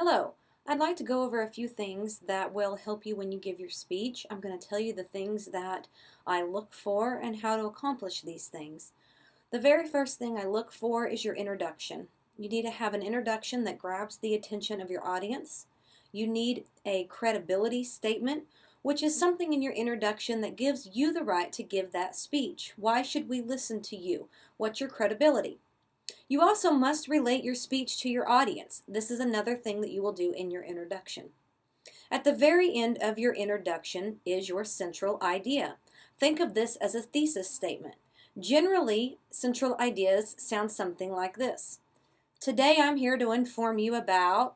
Hello. I'd like to go over a few things that will help you when you give your speech. I'm going to tell you the things that I look for and how to accomplish these things. The very first thing I look for is your introduction. You need to have an introduction that grabs the attention of your audience. You need a credibility statement, which is something in your introduction that gives you the right to give that speech. Why should we listen to you? What's your credibility? You also must relate your speech to your audience. This is another thing that you will do in your introduction. At the very end of your introduction is your central idea. Think of this as a thesis statement. Generally, central ideas sound something like this. Today I'm here to inform you about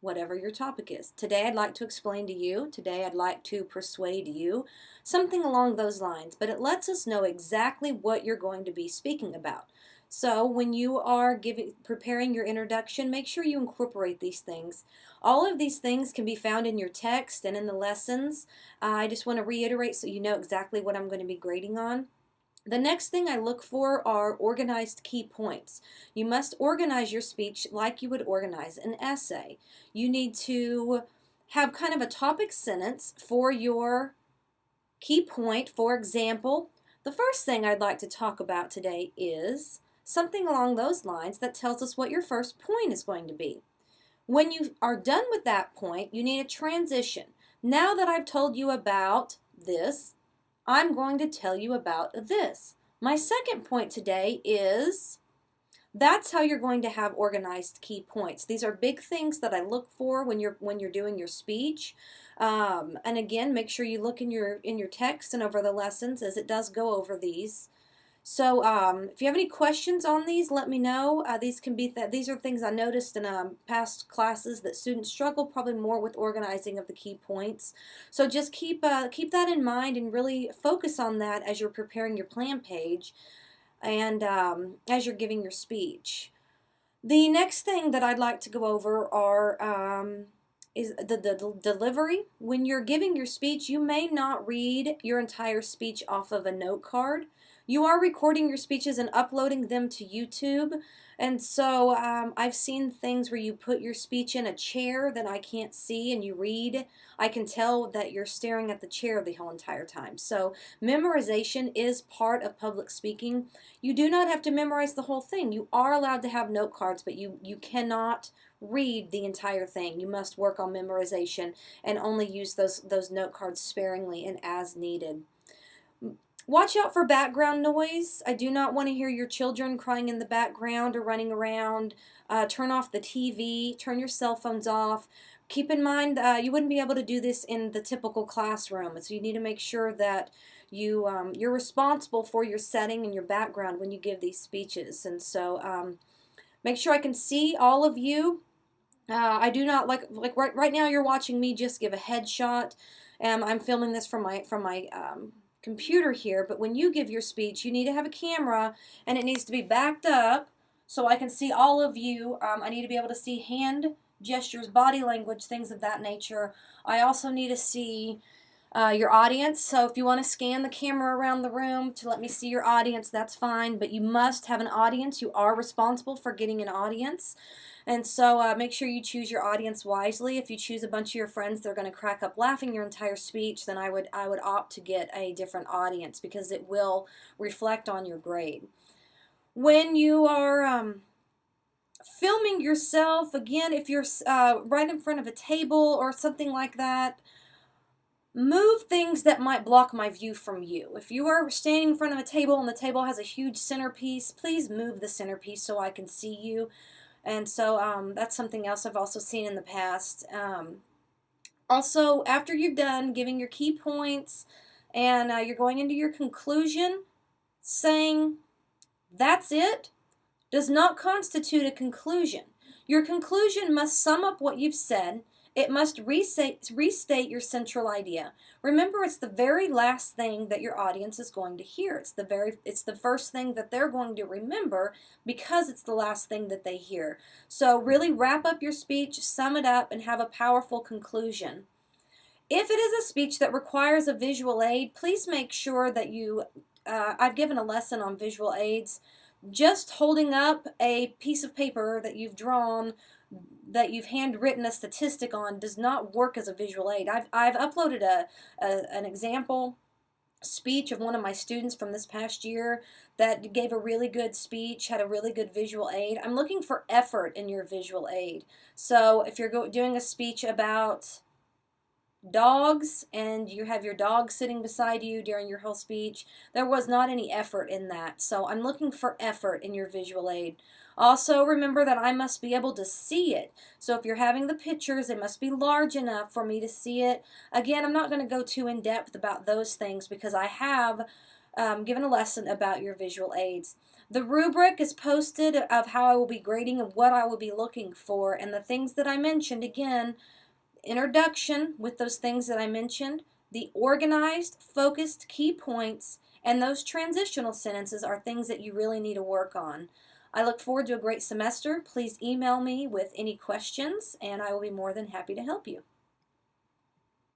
whatever your topic is. Today I'd like to explain to you, today I'd like to persuade you, something along those lines, but it lets us know exactly what you're going to be speaking about. So when you are preparing your introduction, make sure you incorporate these things. All of these things can be found in your text and in the lessons. I just want to reiterate so you know exactly what I'm going to be grading on. The next thing I look for are organized key points. You must organize your speech like you would organize an essay. You need to have kind of a topic sentence for your key point. For example, the first thing I'd like to talk about today is something along those lines that tells us what your first point is going to be. When you are done with that point, you need a transition. Now that I've told you about this, I'm going to tell you about this. My second point today is that's how you're going to have organized key points. These are big things that I look for when you're doing your speech. And again, make sure you look in your text and over the lessons as it does go over these. So if you have any questions on these, let me know. These are things I noticed in past classes that students struggle probably more with organizing of the key points. So just keep that in mind and really focus on that as you're preparing your plan page and as you're giving your speech. The next thing that I'd like to go over is the delivery. When you're giving your speech, you may not read your entire speech off of a note card. You are recording your speeches and uploading them to YouTube, and so I've seen things where you put your speech in a chair that I can't see and you read. I can tell that you're staring at the chair the whole entire time. So memorization is part of public speaking. You do not have to memorize the whole thing. You are allowed to have note cards, but you cannot read the entire thing. You must work on memorization and only use those note cards sparingly and as needed. Watch out for background noise. I do not want to hear your children crying in the background or running around. Turn off the TV, turn your cell phones off. Keep in mind you wouldn't be able to do this in the typical classroom, so you need to make sure that you're responsible for your setting and your background when you give these speeches. And so make sure I can see all of you. I do not like right now you're watching me just give a headshot. I'm filming this from my computer here, but when you give your speech, you need to have a camera and it needs to be backed up so I can see all of you. I need to be able to see hand gestures, body language, things of that nature. I also need to see your audience, so if you want to scan the camera around the room to let me see your audience, that's fine, but you must have an audience. You are responsible for getting an audience, and so make sure you choose your audience wisely. If you choose a bunch of your friends they're going to crack up laughing your entire speech, then I would opt to get a different audience because it will reflect on your grade. When you are filming yourself, again, if you're right in front of a table or something like that, move things that might block my view from you. If you are standing in front of a table and the table has a huge centerpiece, please move the centerpiece so I can see you. And so that's something else I've also seen in the past. Also, after you're done giving your key points and you're going into your conclusion, saying, "That's it," does not constitute a conclusion. Your conclusion must sum up what you've said. It must restate your central idea. Remember, it's the very last thing that your audience is going to hear. It's the first thing that they're going to remember because it's the last thing that they hear. So really wrap up your speech, sum it up, and have a powerful conclusion. If it is a speech that requires a visual aid, please make sure that I've given a lesson on visual aids. Just holding up a piece of paper that you've drawn that you've handwritten a statistic on does not work as a visual aid. I've uploaded an example speech of one of my students from this past year that gave a really good speech, had a really good visual aid. I'm looking for effort in your visual aid. So if you're doing a speech about dogs and you have your dog sitting beside you during your whole speech, there was not any effort in that. So I'm looking for effort in your visual aid. Also, remember that I must be able to see it. So if you're having the pictures, they must be large enough for me to see it. Again, I'm not going to go too in depth about those things because I have given a lesson about your visual aids. The rubric is posted of how I will be grading and what I will be looking for, and the things that I mentioned, again, introduction with those things that I mentioned, the organized, focused key points, and those transitional sentences are things that you really need to work on. I look forward to a great semester. Please email me with any questions, and I will be more than happy to help you.